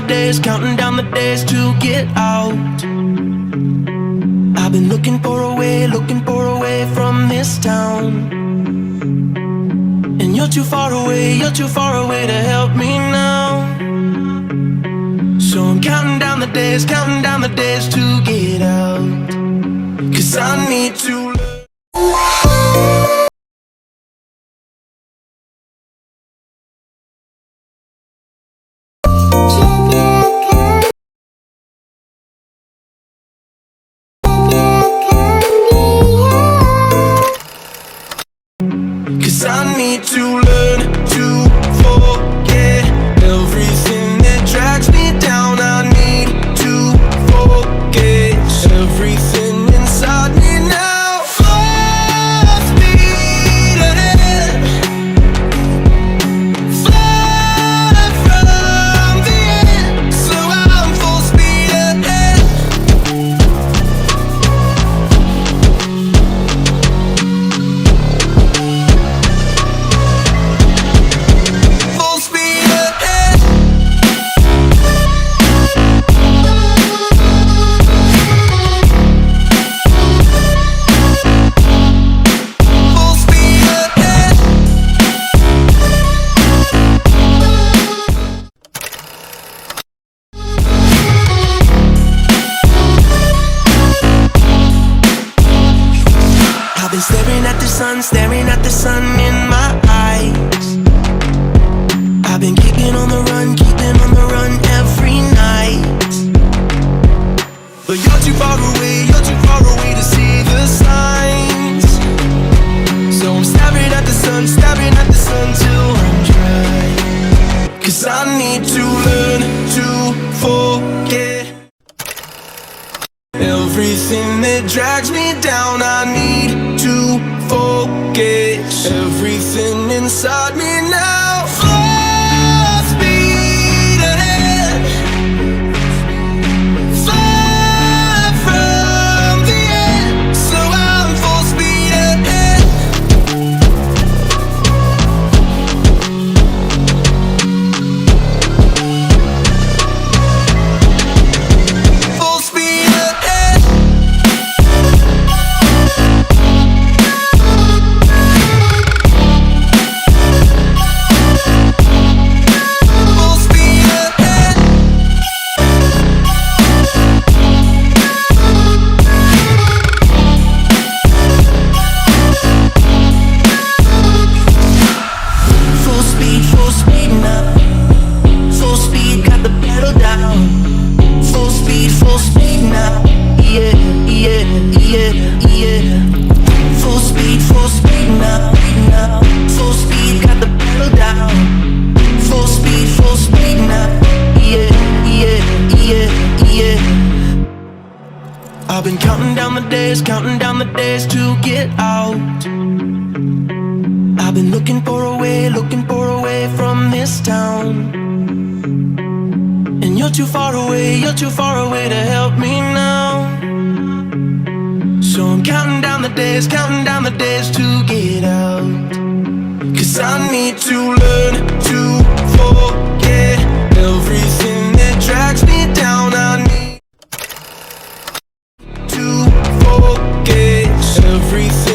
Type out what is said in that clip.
counting down the days to get out. I've been looking for a way from this town. And you're too far away to help me now. So I'm counting down the days to get out. 'Cause I need to learn. I need to learn to forget everything that drags me down. I need to forget everything inside me now. Full speed ahead, fly from the end. So I'm full speed ahead. Staring at the sun in my eyes. I've been keeping on the run every night. But you're too far away to see the signs. So I'm staring at the sun till I'm dry. 'Cause I need to learn to forget everything that drags me down. I need to forget everything inside me now. Full speed ahead, fly from the end. So I'm full speed ahead. Full speed ahead. I've been counting down the days to get out. I've been looking for a way from this town. And you're too far away to help me now. So I'm counting down the days to get out. 'Cause I need to learn to forget everything that drags me down. I need to forget everything